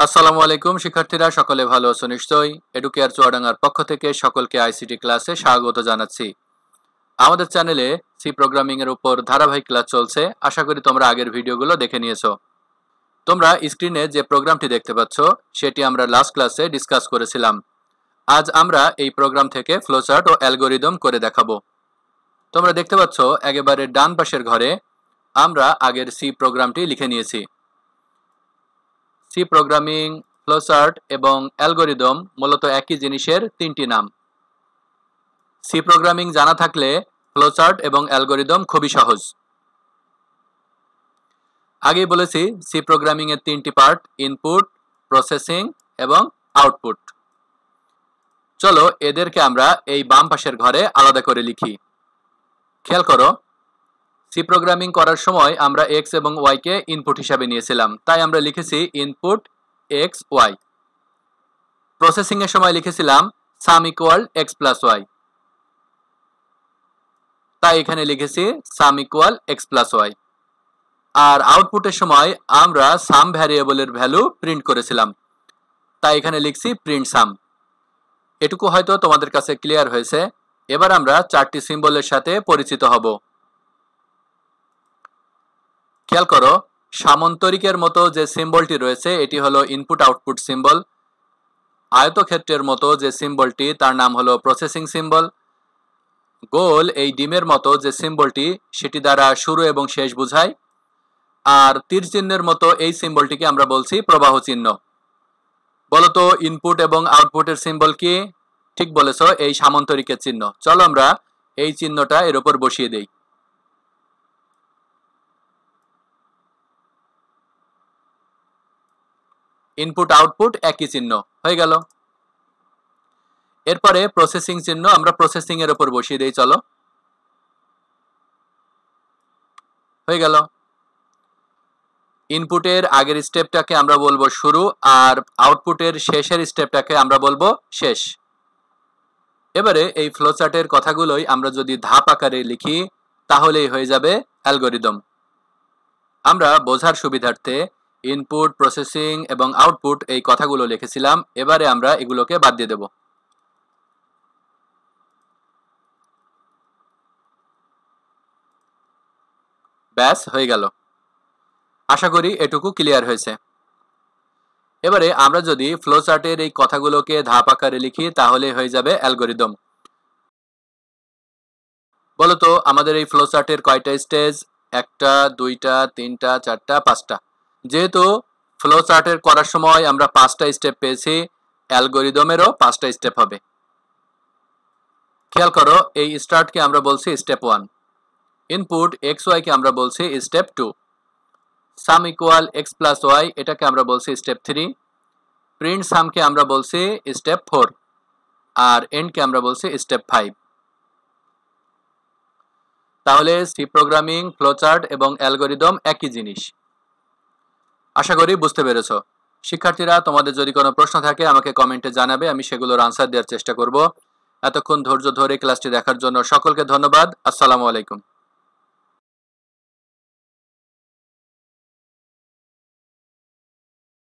আসসালামু আলাইকুম শিক্ষার্থীরা, সকলে ভালো আছো নিশ্চয়ই। এডুকেয়ার চুয়াডাঙ্গার পক্ষ থেকে সকলকে আইসিটি ক্লাসে স্বাগত জানাচ্ছি। আমাদের চ্যানেলে সি প্রোগ্রামিং এর উপর ধারাবাহিক ক্লাস চলছে। আশা করি তোমরা আগের ভিডিওগুলো দেখে নিয়েছো। তোমরা স্ক্রিনে যে প্রোগ্রামটি দেখতে পাচ্ছ সেটি আমরা লাস্ট ক্লাসে ডিসকাস করেছিলাম। আজ আমরা এই প্রোগ্রাম থেকে ফ্লোচার্ট ও অ্যালগরিদম করে দেখাবো। তোমরা দেখতে পাচ্ছ একেবারে ডান পাশের ঘরে আমরা আগের সি প্রোগ্রামটি লিখে নিয়েছি। সি প্রোগ্রামিং, ফ্লোচার্ট এবং অ্যালগরিদম মূলত একই জিনিসের তিনটি নাম। সি প্রোগ্রামিং জানা থাকলে ফ্লোচার্ট এবং অ্যালগরিদম খুবই সহজ। আগেই বলেছি সি প্রোগ্রামিং এর তিনটি পার্ট: ইনপুট, প্রসেসিং এবং আউটপুট। চলো এদেরকে আমরা এই বাম পাশের ঘরে আলাদা করে লিখি। খেয়াল করো, সি প্রোগ্রামিং করার সময় আমরা এক্স এবং ওয়াই কে ইনপুট হিসাবে নিয়েছিলাম, তাই আমরা লিখেছি ইনপুট এক্স ওয়াই। প্রসেসিং এর সময় লিখেছিলাম sum equal x plus y, তাই এখানে লিখেছি sum equal x plus y. আর আউটপুটের সময় আমরা সাম ভ্যারিয়েবলের ভ্যালু প্রিন্ট করেছিলাম, তাই এখানে লিখছি প্রিন্ট সাম। এটুকু হয়তো তোমাদের কাছে ক্লিয়ার হয়েছে। এবার আমরা চারটি সিম্বলের সাথে পরিচিত হব। খেয়াল করো, সামন্তরিকের মতো যে সিম্বলটি রয়েছে এটি হলো ইনপুট আউটপুট সিম্বল। আয়তক্ষেত্রের মতো যে সিম্বলটি তার নাম হলো প্রসেসিং সিম্বল। গোল এই ডিমের মতো যে সিম্বলটি সেটি দ্বারা শুরু এবং শেষ বোঝায়। আর তীর চিহ্নের মতো এই সিম্বলটিকে আমরা বলছি প্রবাহ চিহ্ন। বলতো ইনপুট এবং আউটপুটের সিম্বল কি? ঠিক বলেছো, এই সামন্তরিকের চিহ্ন। চলো আমরা এই চিহ্নটা এর উপর বসিয়ে দেই। ইনপুট আউটপুট একই চিহ্ন হয়ে গেল। এরপরে প্রসেসিং চিহ্ন আমরা প্রসেসিং এর উপর বসিয়ে দেই। চলো, হয়ে গেল। ইনপুটের আগের স্টেপটাকে আমরা বলবো শুরু, আর আউটপুটের শেষের স্টেপটাকে আমরা বলবো শেষ। এবারে এই ফ্লোচার্টের কথাগুলোই আমরা যদি ধাপ আকারে লিখি তাহলেই হয়ে যাবে অ্যালগরিদম। আমরা বোঝার সুবিধার্থে ইনপুট, প্রসেসিং এবং আউটপুট এই কথাগুলো লিখেছিলাম। এবারে আমরা এগুলোকে বাদ দিয়ে দেব। ব্যাস, হয়ে গেল। আশা করি এটুকু ক্লিয়ার হয়েছে। এবারে আমরা যদি ফ্লোচার্টের এই কথাগুলোকে ধাপ আকারে লিখি তাহলে হয়ে যাবে অ্যালগরিদম। বলতো আমাদের এই ফ্লোচার্টের কয়টা স্টেজ? একটা, দুইটা, তিনটা, চারটা, পাঁচটা। যেহেতু ফ্লোচার্টের করার সময় আমরা পাঁচটা স্টেপ পেয়েছি, অ্যালগরিদমেরও পাঁচটা স্টেপ হবে। খেয়াল করো, এই স্টার্টকে আমরা বলছি স্টেপ 1, ইনপুট এক্স ওয়াই কে আমরা বলছি step 2, sum equal x plus Y এটাকে আমরা বলছি স্টেপ 3, প্রিন্ট সামকে আমরা বলছি স্টেপ 4, আর এন্ডকে আমরা বলছি স্টেপ 5। তাহলে সি প্রোগ্রামিং, ফ্লোচার্ট এবং অ্যালগরিদম একই জিনিস। আশা করি বুঝতে পেরেছো। শিক্ষার্থীরা, তোমাদের যদি কোনো প্রশ্ন থাকে আমাকে কমেন্টে জানাবে, আমি সেগুলোর আনসার দেওয়ার চেষ্টা করব। এতক্ষণ ধৈর্য ধরে ক্লাসটি দেখার জন্য সকলকে ধন্যবাদ। আসসালামু আলাইকুম।